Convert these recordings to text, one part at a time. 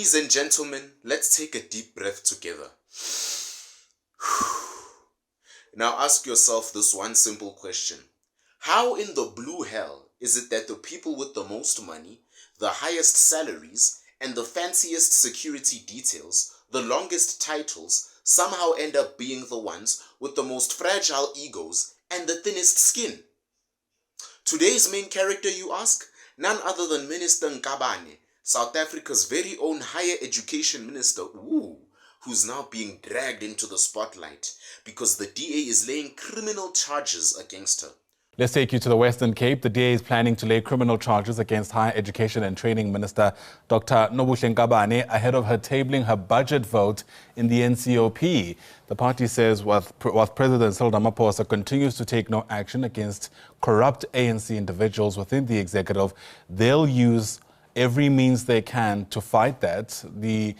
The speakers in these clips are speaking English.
Ladies and gentlemen, let's take a deep breath together. Now ask yourself this one simple question. How in the blue hell is it that the people with the most money, the highest salaries, and the fanciest security details, the longest titles, somehow end up being the ones with the most fragile egos and the thinnest skin? Today's main character, you ask? None other than Minister Nkabane, South Africa's very own higher education minister, who's now being dragged into the spotlight because the DA is laying criminal charges against her. Let's take you to the Western Cape. The DA is planning to lay criminal charges against Higher Education and Training Minister Dr Nobuhle Nkabane ahead of her tabling her budget vote in the NCOP. The party says while President Cyril Ramaphosa continues to take no action against corrupt ANC individuals within the executive, they'll use every means they can to fight that. The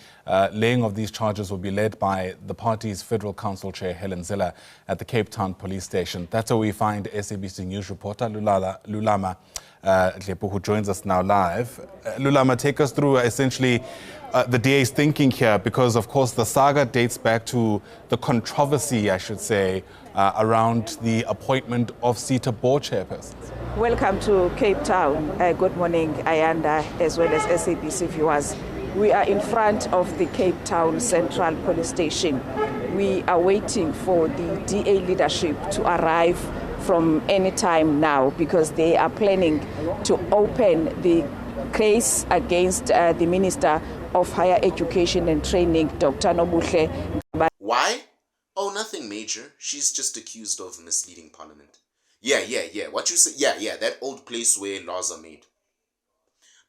laying of these charges will be led by the party's Federal Council Chair, Helen Ziller, at the Cape Town Police Station. That's where we find SABC News reporter Lulama Dlepo, who joins us now live. Lulama, take us through essentially the DA's thinking here, because of course the saga dates back to the controversy, I should say, around the appointment of SETA board chairpersons. Welcome to Cape Town. Good morning, Ayanda, as well as SABC viewers. We are in front of the Cape Town Central Police Station. We are waiting for the DA leadership to arrive from any time now, because they are planning to open the case against the Minister of Higher Education and Training, Dr Nobuhle Nkabane. Why? Oh, nothing major. She's just accused of misleading Parliament. Yeah. What you say? Yeah, that old place where laws are made.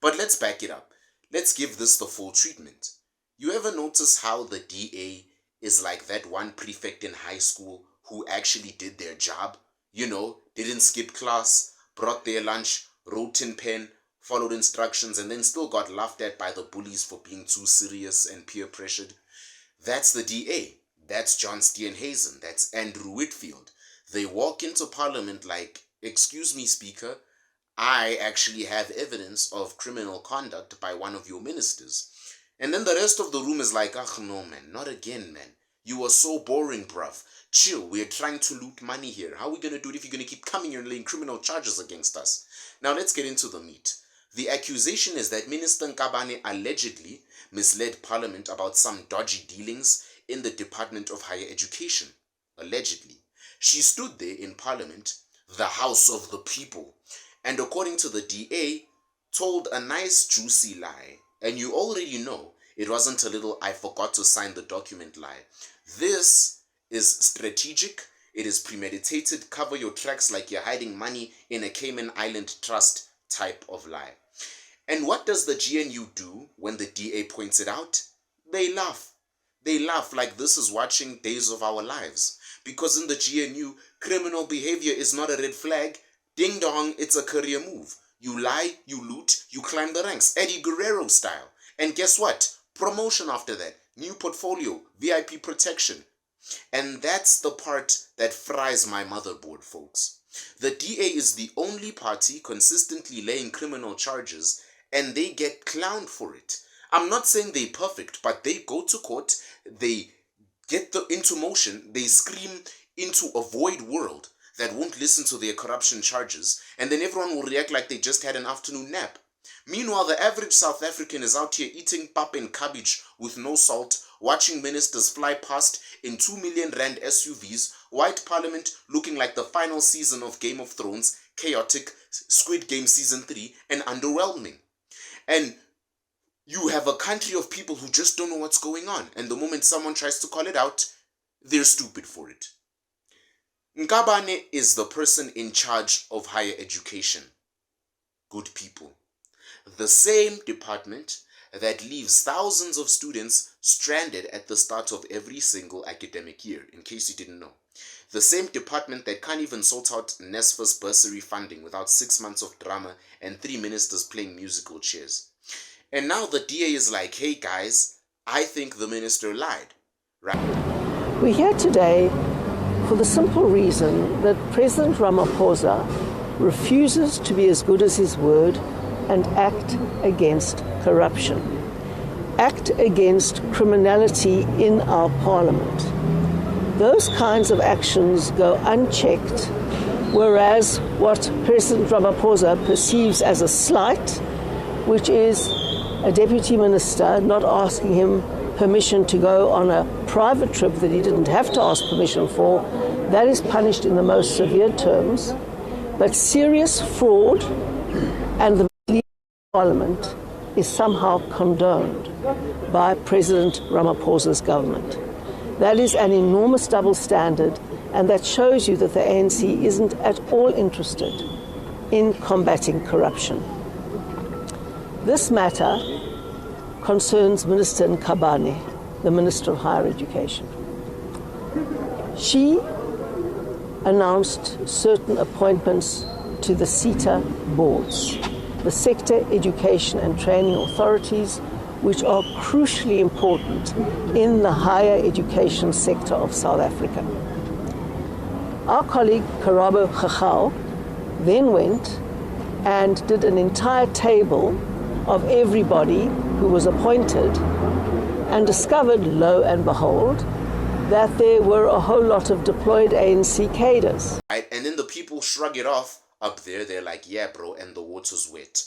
But let's back it up. Let's give this the full treatment. You ever notice how the DA is like that one prefect in high school who actually did their job? You know, didn't skip class, brought their lunch, wrote in pen, followed instructions, and then still got laughed at by the bullies for being too serious and peer pressured. That's the DA. That's John Steenhuisen. That's Andrew Whitfield. They walk into Parliament like, excuse me, Speaker, I actually have evidence of criminal conduct by one of your ministers. And then the rest of the room is like, Acc No, man, not again, man. You are so boring, bruv. Chill, we're trying to loot money here. How are we going to do it if you're going to keep coming here and laying criminal charges against us? Now let's get into the meat. The accusation is that Minister Nkabane allegedly misled Parliament about some dodgy dealings in the Department of Higher Education. Allegedly. She stood there in Parliament, the House of the People, and according to the DA, told a nice juicy lie. And you already know it wasn't a little I forgot to sign the document lie. This is strategic, it is premeditated, cover your tracks like you're hiding money in a Cayman Island trust type of lie. And what does the GNU do when the DA points it out? They laugh. They laugh like this is watching Days of Our Lives. Because in the GNU, criminal behavior is not a red flag. Ding dong, it's a career move. You lie, you loot, you climb the ranks, Eddie Guerrero style. And guess what? Promotion after that. New portfolio, VIP protection. And that's the part that fries my motherboard, folks. The DA is the only party consistently laying criminal charges, and they get clowned for it. I'm not saying they're perfect, but they go to court, they get into motion, they scream into a void world that won't listen to their corruption charges, and then everyone will react like they just had an afternoon nap. Meanwhile, the average South African is out here eating pap and cabbage with no salt, watching ministers fly past in 2 million rand SUVs, white parliament looking like the final season of Game of Thrones, chaotic, Squid Game Season 3, and underwhelming. And you have a country of people who just don't know what's going on, and the moment someone tries to call it out, they're stupid for it. Nkabane is the person in charge of higher education. Good people. The same department that leaves thousands of students stranded at the start of every single academic year, in case you didn't know. The same department that can't even sort out NSFA's bursary funding without 6 months of drama and 3 ministers playing musical chairs. And now the DA is like, hey guys, I think the minister lied. Right? We're here today for the simple reason that President Ramaphosa refuses to be as good as his word and act against corruption. act against criminality in our parliament. Those kinds of actions go unchecked, whereas what President Ramaphosa perceives as a slight, which is a deputy minister not asking him permission to go on a private trip that he didn't have to ask permission for, that is punished in the most severe terms. But serious fraud and the misleading of Parliament is somehow condoned by President Ramaphosa's government. That is an enormous double standard, and that shows you that the ANC isn't at all interested in combating corruption. This matter concerns Minister Nkabane, the Minister of Higher Education. She announced certain appointments to the SETA boards, the Sector Education and Training Authorities, which are crucially important in the higher education sector of South Africa. Our colleague Karabo Khachau then went and did an entire table of everybody who was appointed and discovered, lo and behold, that there were a whole lot of deployed ANC cadres. Right, and then the people shrug it off up there. They're like, yeah, bro, and the water's wet.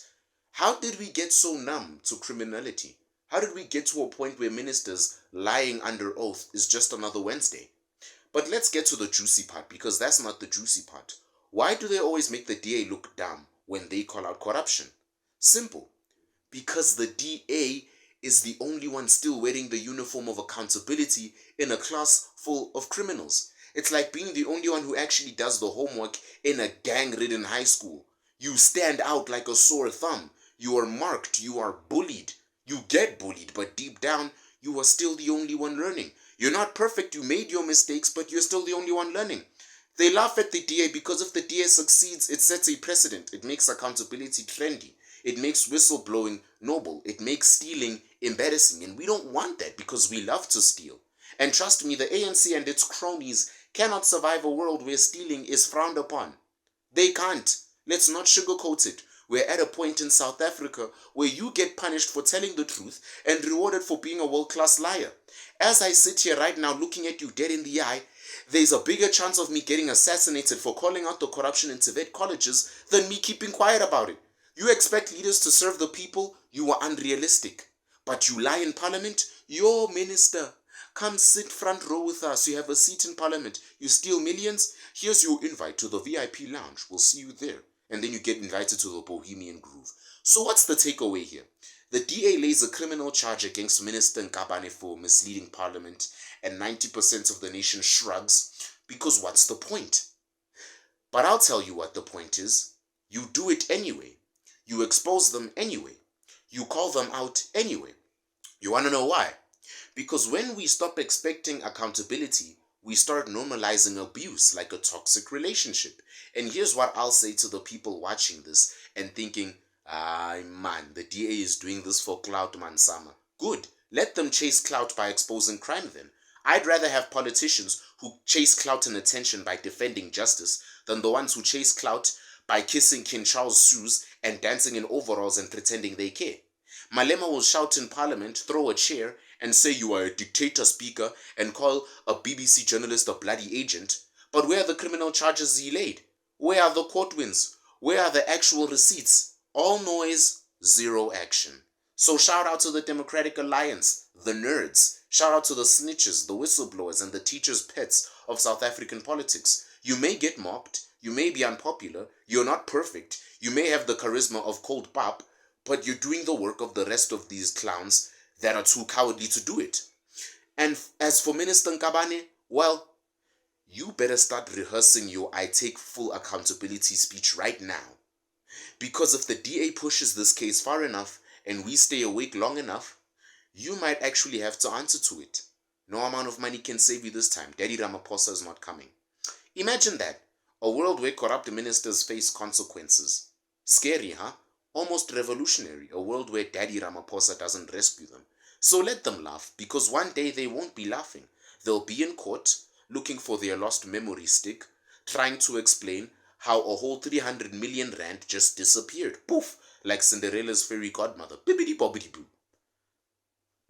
How did we get so numb to criminality? How did we get to a point where ministers lying under oath is just another Wednesday? But let's get to the juicy part, because that's not the juicy part. Why do they always make the DA look dumb when they call out corruption? Simple. Because the DA is the only one still wearing the uniform of accountability in a class full of criminals. It's like being the only one who actually does the homework in a gang-ridden high school. You stand out like a sore thumb. You are marked. You are bullied. You get bullied, but deep down, you are still the only one learning. You're not perfect. You made your mistakes, but you're still the only one learning. They laugh at the DA because if the DA succeeds, it sets a precedent. It makes accountability trendy. It makes whistleblowing noble. It makes stealing embarrassing. And we don't want that because we love to steal. And trust me, the ANC and its cronies cannot survive a world where stealing is frowned upon. They can't. Let's not sugarcoat it. We're at a point in South Africa where you get punished for telling the truth and rewarded for being a world-class liar. As I sit here right now looking at you dead in the eye, there's a bigger chance of me getting assassinated for calling out the corruption in TVET colleges than me keeping quiet about it. You expect leaders to serve the people? You are unrealistic. But you lie in parliament? Your minister. Come sit front row with us. You have a seat in parliament. You steal millions? Here's your invite to the VIP lounge. We'll see you there. And then you get invited to the Bohemian Groove. So what's the takeaway here? The DA lays a criminal charge against Minister Nkabane for misleading parliament, and 90% of the nation shrugs, because what's the point? But I'll tell you what the point is. You do it anyway. You expose them anyway. You call them out anyway. You want to know why? Because when we stop expecting accountability, we start normalizing abuse like a toxic relationship. And here's what I'll say to the people watching this and thinking, man, the DA is doing this for clout, man, Sama. Good. Let them chase clout by exposing crime then. I'd rather have politicians who chase clout and attention by defending justice than the ones who chase clout by kissing King Charles' shoes and dancing in overalls and pretending they care. Malema will shout in parliament, throw a chair, and say you are a dictator speaker and call a BBC journalist a bloody agent. But where are the criminal charges he laid? Where are the court wins? Where are the actual receipts? All noise, zero action. So shout out to the Democratic Alliance, the nerds. Shout out to the snitches, the whistleblowers, and the teachers' pets of South African politics. You may get mocked. You may be unpopular. You're not perfect. You may have the charisma of cold pop, but you're doing the work of the rest of these clowns that are too cowardly to do it. And as for Minister Nkabane, well, you better start rehearsing your I take full accountability speech right now. Because if the DA pushes this case far enough and we stay awake long enough, you might actually have to answer to it. No amount of money can save you this time. Daddy Ramaphosa is not coming. Imagine that. A world where corrupt ministers face consequences. Scary, huh? Almost revolutionary. A world where Daddy Ramaphosa doesn't rescue them. So let them laugh, because one day they won't be laughing. They'll be in court, looking for their lost memory stick, trying to explain how a whole 300 million rand just disappeared. Poof! Like Cinderella's fairy godmother. Bibbidi bobbidi boo.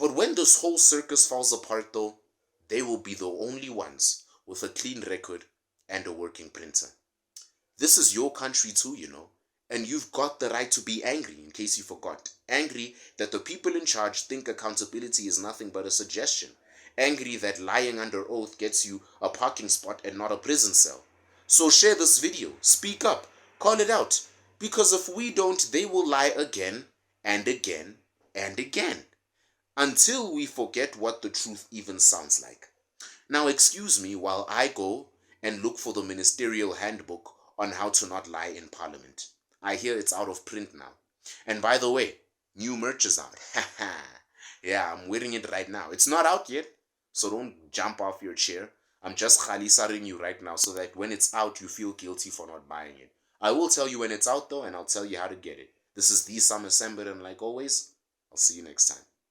But when this whole circus falls apart though, they will be the only ones with a clean record and a working printer. This is your country too, you know, and you've got the right to be angry, in case you forgot. Angry that the people in charge think accountability is nothing but a suggestion. Angry that lying under oath gets you a parking spot and not a prison cell. So share this video, speak up, call it out, because if we don't, they will lie again and again and again, until we forget what the truth even sounds like. Now excuse me while I go and look for the ministerial handbook on how to not lie in Parliament. I hear it's out of print now. And by the way, new merch is out. Yeah, I'm wearing it right now. It's not out yet, so don't jump off your chair. I'm just khalisaring you right now so that when it's out, you feel guilty for not buying it. I will tell you when it's out though, and I'll tell you how to get it. This is the Summer Sambit, and like always, I'll see you next time.